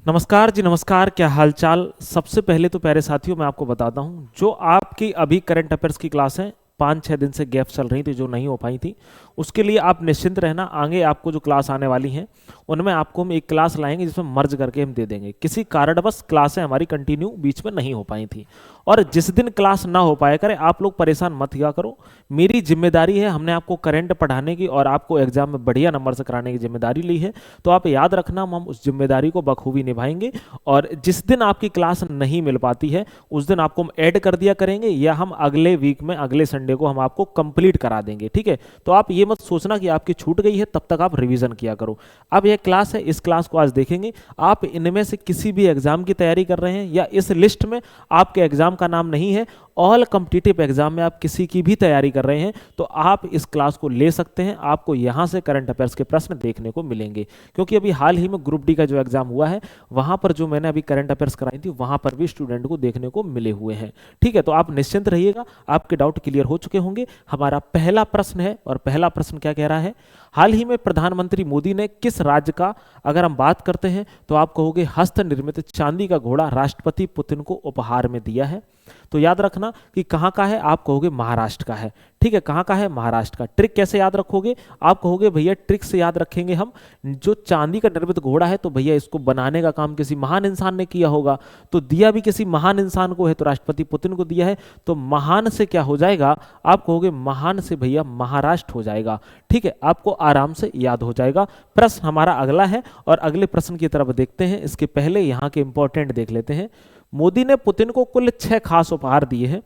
नमस्कार जी, नमस्कार। क्या हालचाल। सबसे पहले तो प्यारे साथियों मैं आपको बताता हूँ, जो आपकी अभी करंट अफेयर्स की क्लास है, 5-6 दिन से गैप चल रही थी, जो नहीं हो पाई थी, उसके लिए आप निश्चिंत रहना। आगे आपको जो क्लास आने वाली हैं उनमें आपको हम एक क्लास लाएंगे जिसमें मर्ज करके हम दे देंगे। किसी कारणवश क्लासें हमारी कंटिन्यू बीच में नहीं हो पाई थी, और जिस दिन क्लास ना हो पाया करे आप लोग परेशान मत किया करो। मेरी जिम्मेदारी है, हमने आपको करंट पढ़ाने की और आपको एग्जाम में बढ़िया नंबर से कराने की जिम्मेदारी ली है। तो आप याद रखना, हम उस जिम्मेदारी को बखूबी निभाएंगे। और जिस दिन आपकी क्लास नहीं मिल पाती है उस दिन आपको हम ऐड कर दिया करेंगे, या हम अगले वीक में अगले संडे को हम आपको कंप्लीट करा देंगे। ठीक है, तो आप ये मत सोचना कि आपकी छूट गई है, तब तक आप रिवीजन किया करो। अब यह क्लास है, इस क्लास को आज देखेंगे। आप इनमें से किसी भी एग्जाम की तैयारी कर रहे हैं या इस लिस्ट में आपके एग्जाम का नाम नहीं है, ऑल कॉम्पिटिटिव एग्जाम में आप किसी की भी तैयारी कर रहे हैं, तो आप इस क्लास को ले सकते हैं। आपको यहां से करंट अफेयर्स के प्रश्न देखने को मिलेंगे, क्योंकि अभी हाल ही में ग्रुप डी का जो एग्जाम हुआ है वहां पर जो मैंने अभी करंट अफेयर्स कराई थी वहां पर भी स्टूडेंट को देखने को मिले हुए हैं। ठीक है, तो आप निश्चिंत रहिएगा, आपके डाउट क्लियर हो चुके होंगे। हमारा पहला प्रश्न है, और पहला प्रश्न क्या कह रहा है, हाल ही में प्रधानमंत्री मोदी ने किस राज्य का, अगर हम बात करते हैं तो आप कहोगे हस्त निर्मित चांदी का घोड़ा राष्ट्रपति पुतिन को उपहार में दिया है। तो याद रखना कि कहां का है, आप कहोगे महाराष्ट्र का है। ठीक है, कहां का है, महाराष्ट्र का। ट्रिक कैसे याद रखोगे, आप कहोगे भैया ट्रिक से याद रखेंगे हम, जो चांदी का निर्मित घोड़ा है तो भैया इसको बनाने का काम किसी महान इंसान ने किया होगा, तो दिया भी किसी महान इंसान को है, तो राष्ट्रपति पुतिन को दिया है। तो महान से क्या हो जाएगा, आप कहोगे महान से भैया महाराष्ट्र हो जाएगा। ठीक है, आपको आराम से याद हो जाएगा। प्रश्न हमारा अगला है, और अगले प्रश्न की तरफ देखते हैं। इसके पहले यहाँ के इंपॉर्टेंट देख लेते हैं। मोदी ने पुतिन को कुल 6 खास उपहार दिए हैं,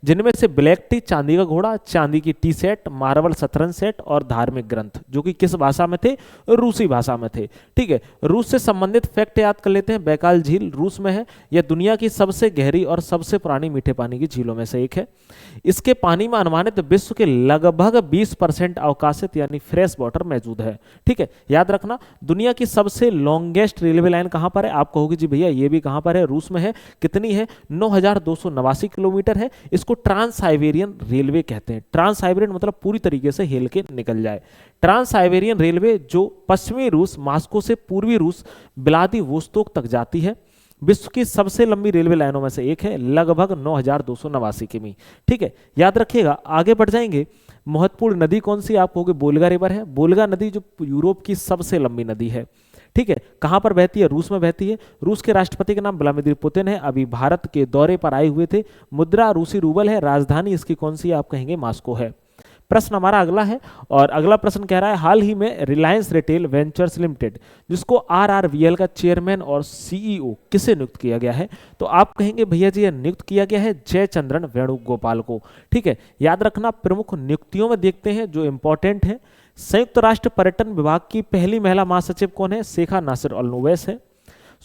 जिनमें से ब्लैक टी, चांदी का घोड़ा, चांदी की टी सेट, मार्बल शतरंज सेट और धार्मिक ग्रंथ, जो कि किस भाषा में थे, रूसी भाषा में थे। ठीक है, रूस से संबंधित फैक्ट याद कर लेते हैं। बैकाल झील रूस में है, यह दुनिया की सबसे गहरी और सबसे पुरानी मीठे पानी की झीलों में से एक है। इसके पानी में अनुमानित विश्व के लगभग 20% अवकाशित यानी फ्रेश वाटर मौजूद है। ठीक है, याद रखना, दुनिया की सबसे लॉन्गेस्ट रेलवे लाइन कहां पर है, आप कहोगे जी भैया ये भी कहां पर है, रूस में है। कितनी है, 9289 किलोमीटर है। इसको ट्रांस साइबेरियन रेलवे कहते हैं। ट्रांस साइबेरियन मतलब पूरी तरीके से हिल के निकल जाए। ट्रांस साइबेरियन रेलवे जो पश्चिमी रूस मास्को से पूर्वी रूस व्लादिवोस्तोक तक जाती है, विश्व की सबसे लंबी रेलवे लाइनों में से एक है, लगभग 9289 किमी। ठीक है, याद रखिएगा। आगे बढ़ जाएंगे। महत्वपूर्ण नदी कौन सी, आप कहोगे बोल्गा रिवर है। बोल्गा नदी जो यूरोप की सबसे लंबी नदी है। ठीक है, कहां पर बहती है, रूस में बहती है। रूस के राष्ट्रपति का नाम व्लादिमीर पुतिन है, अभी भारत के दौरे पर आए हुए थे। मुद्रा रूसी रूबल है। राजधानी इसकी कौन सी है, आप कहेंगे मास्को है। प्रश्न हमारा अगला है, और अगला प्रश्न कह रहा है, हाल ही में रिलायंस रिटेल वेंचर्स लिमिटेड, जिसको आरआरवीएल का चेयरमैन और सीईओ किसे नियुक्त किया गया है, तो आप कहेंगे भैया जी यह नियुक्त किया गया है जयचंद्रन वेणुगोपाल को। ठीक है, याद रखना, प्रमुख नियुक्तियों में देखते हैं जो इंपॉर्टेंट है। संयुक्त राष्ट्र पर्यटन विभाग की पहली महिला महासचिव कौन है, शेखा नासिर अल नुवैस है।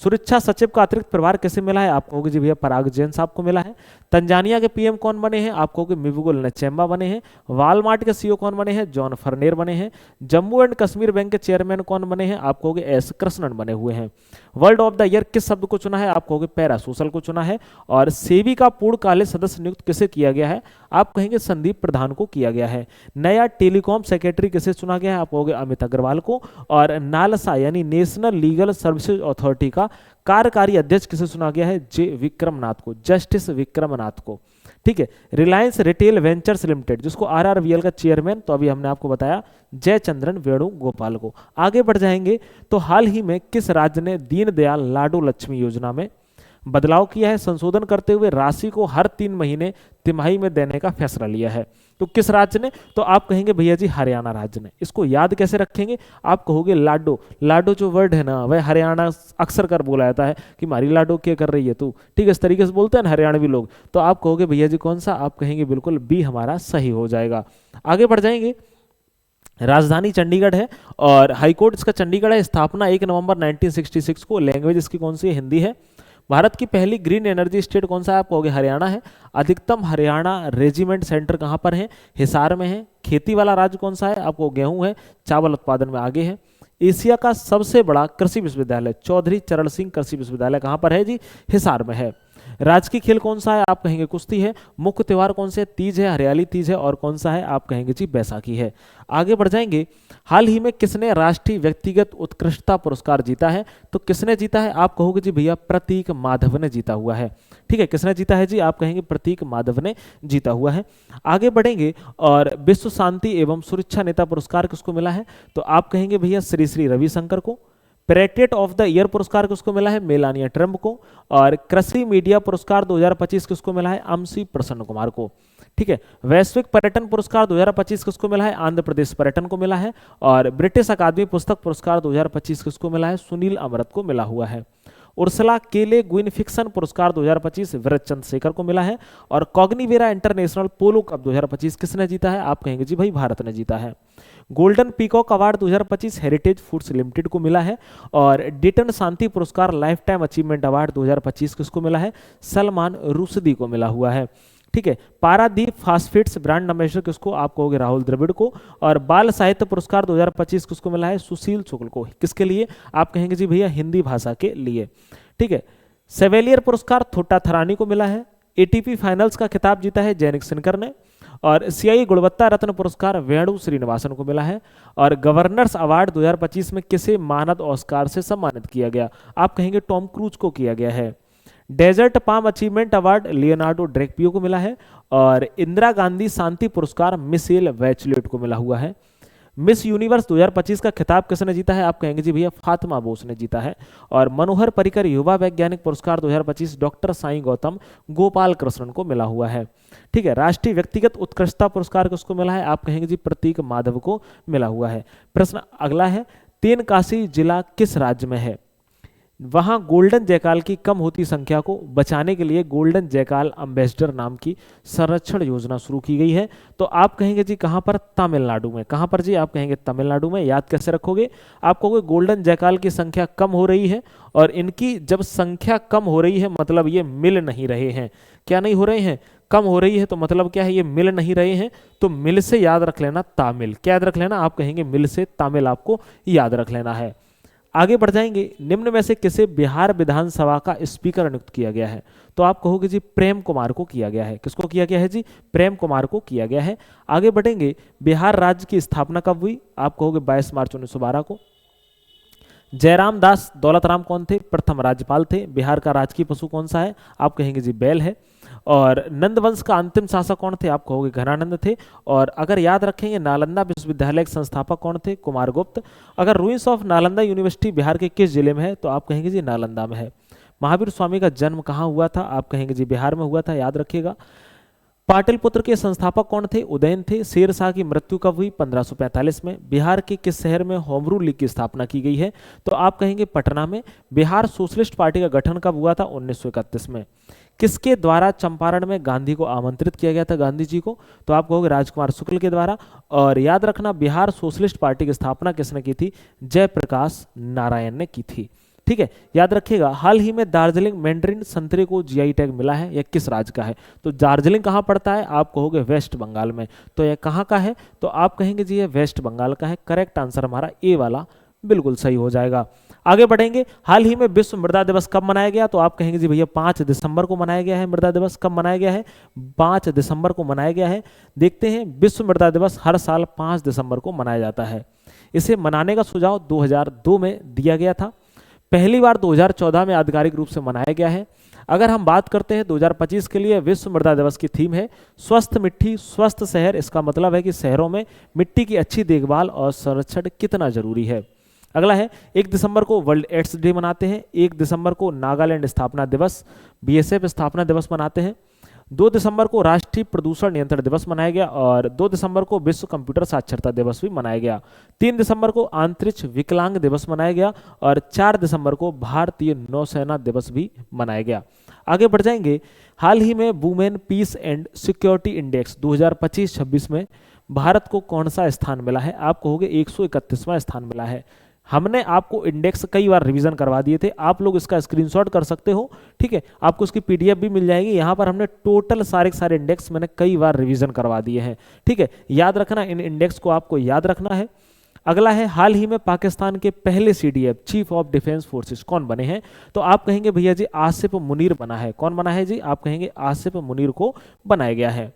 सुरक्षा सचिव का अतिरिक्त प्रभार किसे मिला है, आप कहोगे जी भैया पराग जैन साहब को मिला है। तंजानिया के पीएम कौन बने हैं, आप कहोगे मिबुगुल नचेम्बा बने हैं। वालमार्ट के सीईओ कौन बने हैं, जॉन फर्नेर बने हैं। जम्मू एंड कश्मीर बैंक के चेयरमैन कौन बने हैं, आप कहोगे एस कृष्णन बने हुए हैं। वर्ल्ड ऑफ द ईयर किस शब्द को चुना है, आप कहोगे पैरासोशल को चुना है। और सेबी का पूर्णकालिक सदस्य नियुक्त किसे किया गया है, आप कहेंगे संदीप प्रधान को किया गया है। नया टेलीकॉम सेक्रेटरी किसे चुना गया है, आप कहोगे अमित अग्रवाल को। और नालसा यानी नेशनल लीगल सर्विसेज अथॉरिटी का कार्यकारी अध्यक्ष किसे चुना गया है, जे विक्रमनाथ को, जस्टिस विक्रमनाथ को। ठीक है, रिलायंस रिटेल वेंचर्स लिमिटेड, जिसको आरआरवीएल का चेयरमैन, तो अभी हमने आपको बताया जयचंद्रन वेणुगोपाल को। आगे बढ़ जाएंगे तो हाल ही में किस राज्य ने दीनदयाल लाडो लक्ष्मी योजना में बदलाव किया है, संशोधन करते हुए राशि को हर 3 महीने तिमाही में देने का फैसला लिया है, तो किस राज्य ने, तो आप कहेंगे भैया जी हरियाणा राज्य ने। इसको याद कैसे रखेंगे, आप कहोगे लाडो। लाडो जो वर्ड है ना, वह हरियाणा अक्सर कर बोला जाता है कि मारी लाडो क्या कर रही है तू। ठीक है, इस तरीके से बोलते हैं ना हरियाणवी लोग, तो आप कहोगे भैया जी कौन सा, आप कहेंगे बिल्कुल बी हमारा सही हो जाएगा। आगे बढ़ जाएंगे। राजधानी चंडीगढ़ है और हाईकोर्ट इसका चंडीगढ़ है। स्थापना 1 नवंबर 1966 को। लैंग्वेज इसकी कौन सी है, हिंदी है। भारत की पहली ग्रीन एनर्जी स्टेट कौन सा है, आप कहोगे हरियाणा है। अधिकतम हरियाणा रेजिमेंट सेंटर कहां पर है, हिसार में है। खेती वाला राज्य कौन सा है, आपको गेहूं है। चावल उत्पादन में आगे है। एशिया का सबसे बड़ा कृषि विश्वविद्यालय चौधरी चरण सिंह कृषि विश्वविद्यालय कहां पर है जी, हिसार में है। राजकीय खेल कौन सा है, आप कहेंगे कुश्ती है। मुख्य त्योहार कौन से, तीज है, हरियाली तीज है, और कौन सा है, आप कहेंगे जी बैसाखी है। आगे बढ़ जाएंगे, हाल ही में किसने राष्ट्रीय व्यक्तिगत उत्कृष्टता पुरस्कार जीता है, तो किसने जीता है, आप कहोगे जी भैया प्रतीक माधव ने जीता हुआ है। ठीक है, किसने जीता है जी, आप कहेंगे प्रतीक माधव ने जीता हुआ है। आगे बढ़ेंगे, और विश्व शांति एवं सुरक्षा नेता पुरस्कार किसको मिला है, तो आप कहेंगे भैया श्री श्री रविशंकर को। पेट्रियट ऑफ द ईयर पुरस्कार किसको मिला है, मेलानिया ट्रम्प को। और कृषि मीडिया पुरस्कार 2025 किसको मिला है, अमसी प्रसन्न कुमार को। ठीक है, वैश्विक पर्यटन पुरस्कार 2025 किसको मिला है, आंध्र प्रदेश पर्यटन को मिला है। और ब्रिटिश अकादमी पुस्तक पुरस्कार 2025 किसको मिला है, सुनील अमृत को मिला हुआ है। उर्सला केले गुइन फिक्शन पुरस्कार 2025 विरत चंद्रशेखर को मिला है। और कॉग्निवेरा इंटरनेशनल पोलो कप 2025 किसने जीता है, आप कहेंगे जी भाई भारत ने जीता है। Golden peacock award 2025 heritage foods limited को मिला है। और डिटन शांति पुरस्कार लाइफ टाइम अचीवमेंट अवार्ड 2025 किसको मिला है, सलमान रुशदी को मिला हुआ है। ठीक है, पारादीप फास्फेट्स ब्रांड एम्बेसडर किसको, आप कहोगे राहुल द्रविड़ को। और बाल साहित्य पुरस्कार 2025 किसको मिला है, सुशील शुक्ल को। किसके लिए, आप कहेंगे जी भैया हिंदी भाषा के लिए। ठीक है, सेवेलियर पुरस्कार थोटा थरानी को मिला है। एटीपी फाइनल्स का खिताब जीता है जैनिक सिनकर ने। और सीआई गुणवत्ता रत्न पुरस्कार वेणु श्रीनिवासन को मिला है। और गवर्नर्स अवार्ड 2025 में किसे मानद ऑस्कार से सम्मानित किया गया, आप कहेंगे टॉम क्रूज को किया गया है। Desert palm achievement award Leonardo DiCaprio को मिला है। और इंदिरा गांधी शांति पुरस्कार मिशेल बैचलेट को मिला हुआ है। मिस यूनिवर्स 2025 का खिताब किसने जीता है, आप कहेंगे जी भैया फातिमा बोस ने जीता है। और मनोहर पर्रिकर युवा वैज्ञानिक पुरस्कार 2025 डॉक्टर साईं गौतम गोपाल कृष्णन को मिला हुआ है। ठीक है, राष्ट्रीय व्यक्तिगत उत्कृष्टता पुरस्कार किसको मिला है, आप कहेंगे जी प्रतीक माधव को मिला हुआ है। प्रश्न अगला है, तेनकासी जिला किस राज्य में है, वहां गोल्डन जयकाल की कम होती संख्या को बचाने के लिए गोल्डन जयकाल एम्बेसडर नाम की संरक्षण योजना शुरू की गई है। तो आप कहेंगे जी कहां पर, तमिलनाडु में। कहां पर जी, आप कहेंगे तमिलनाडु में। याद कैसे रखोगे, आप कहोगे गोल्डन जयकाल की संख्या कम हो रही है, और इनकी जब संख्या कम हो रही है मतलब ये मिल नहीं रहे हैं। क्या नहीं हो रहे हैं, कम हो रही है, तो मतलब क्या है, ये मिल नहीं रहे हैं। तो मिल से याद रख लेना तामिल, क्या याद रख लेना, आप कहेंगे मिल से तामिल आपको याद रख लेना है। आगे बढ़ जाएंगे, निम्न में से किसे बिहार विधानसभा का स्पीकर नियुक्त किया गया है, तो आप कहोगे जी प्रेम कुमार को किया गया है। किसको किया गया है जी, प्रेम कुमार को किया गया है। आगे बढ़ेंगे, बिहार राज्य की स्थापना कब हुई, आप कहोगे 22 मार्च 1912 को। जयराम दास दौलतराम कौन थे, प्रथम राज्यपाल थे। बिहार का राजकीय पशु कौन सा है, आप कहेंगे जी बैल है। और नंद वंश का अंतिम शासक कौन थे, आप कहोगे घनानंद थे। और अगर याद रखेंगे नालंदा विश्वविद्यालय के संस्थापक कौन थे, कुमार गुप्त। अगर ruins of Nalanda university Bihar के किस जिले में है, तो आप कहेंगे जी नालंदा में है। महावीर स्वामी का जन्म कहाँ हुआ था, आप कहेंगे जी बिहार में हुआ था, याद रखिएगा। पाटलिपुत्र के संस्थापक कौन थे, उदयन थे। शेरशाह की मृत्यु कब हुई, 1545 में। बिहार के किस शहर में होम रूल लीग की स्थापना की गई है, तो आप कहेंगे पटना में। बिहार सोशलिस्ट पार्टी का गठन कब हुआ था, 1931 में। किसके द्वारा चंपारण में गांधी को आमंत्रित किया गया था, गांधी जी को, तो आप कहोगे राजकुमार शुक्ल के द्वारा। और याद रखना बिहार सोशलिस्ट पार्टी की स्थापना किसने की थी, जयप्रकाश नारायण ने की थी। ठीक है, याद रखिएगा। हाल ही में दार्जिलिंग मैंड्रिन संतरे को जीआई टैग मिला है, यह किस राज्य का है, तो दार्जिलिंग कहाँ पड़ता है, आप कहोगे वेस्ट बंगाल में। तो यह कहाँ का है, तो आप कहेंगे जी ये वेस्ट बंगाल का है। करेक्ट आंसर हमारा ए वाला बिल्कुल सही हो जाएगा। आगे बढ़ेंगे, हाल ही में विश्व मृदा दिवस कब मनाया गया, तो आप कहेंगे जी भैया 5 दिसंबर को मनाया गया है। मृदा दिवस कब मनाया गया है, 5 दिसंबर को मनाया गया है। देखते हैं, विश्व मृदा दिवस हर साल 5 दिसंबर को मनाया जाता है। इसे मनाने का सुझाव 2002 में दिया गया था। पहली बार 2014 में आधिकारिक रूप से मनाया गया है। अगर हम बात करते हैं 2025 के लिए विश्व मृदा दिवस की थीम है स्वस्थ मिट्टी स्वस्थ शहर। इसका मतलब है कि शहरों में मिट्टी की अच्छी देखभाल और संरक्षण कितना जरूरी है। अगला है, 1 दिसंबर को वर्ल्ड एड्स डे मनाते हैं। 1 दिसंबर को नागालैंड स्थापना दिवस, बीएसएफ स्थापना दिवस मनाते हैं। 2 दिसंबर को राष्ट्रीय प्रदूषण नियंत्रण दिवस मनाया गया और 2 दिसंबर को विश्व कंप्यूटर साक्षरता दिवस भी मनाया गया। 3 दिसंबर को अंतरिक्ष विकलांग दिवस मनाया गया और 4 दिसंबर को भारतीय नौसेना दिवस भी मनाया गया। आगे बढ़ जाएंगे, हाल ही में women peace and security index 2025-26 में भारत को कौन सा स्थान मिला है, आप कहोगे 131वां स्थान मिला है। हमने आपको इंडेक्स कई बार रिवीजन करवा दिए थे, आप लोग इसका स्क्रीनशॉट कर सकते हो, ठीक है, आपको इसकी पीडीएफ भी मिल जाएगी। यहाँ पर हमने टोटल सारे इंडेक्स मैंने कई बार रिवीजन करवा दिए हैं, ठीक है, याद रखना, इन इंडेक्स को आपको याद रखना है। अगला है, हाल ही में पाकिस्तान के पहले CDF chief of defence forces कौन बने हैं? तो आप कहेंगे भैया जी आसिफ मुनीर बना है। कौन बना है जी? आप कहेंगे आसिफ मुनीर को बनाया गया है।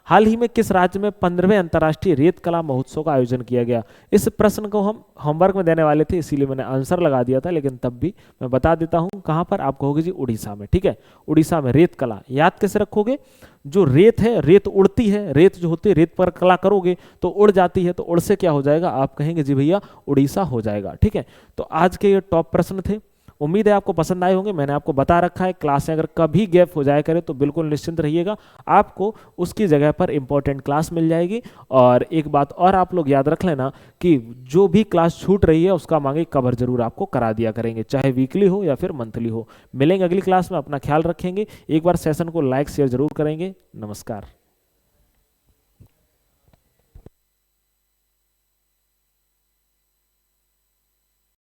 हाल ही में किस राज्य में 15वें अंतर्राष्ट्रीय रेत कला महोत्सव का आयोजन किया गया? इस प्रश्न को हम होमवर्क में देने वाले थे, इसीलिए मैंने आंसर लगा दिया था, लेकिन तब भी मैं बता देता हूं कहां पर। आप कहोगे जी उड़ीसा में। ठीक है, उड़ीसा में रेत कला। याद कैसे रखोगे? जो रेत है, रेत उड़ती है, रेत जो होती है, रेत पर कला करोगे तो उड़ जाती है, तो उड़ से क्या हो जाएगा? आप कहेंगे जी भैया उड़ीसा हो जाएगा। ठीक है, तो आज के ये टॉप प्रश्न थे। उम्मीद है आपको पसंद आए होंगे। मैंने आपको बता रखा है, क्लास में अगर कभी गैप हो जाया करे तो बिल्कुल निश्चिंत रहिएगा, आपको उसकी जगह पर इंपॉर्टेंट क्लास मिल जाएगी। और एक बात और आप लोग याद रख लेना कि जो भी क्लास छूट रही है उसका मांगे कवर जरूर आपको करा दिया करेंगे, चाहे वीकली हो या फिर मंथली हो। मिलेंगे अगली क्लास में, अपना ख्याल रखेंगे। एक बार सेशन को लाइक शेयर जरूर करेंगे। नमस्कार।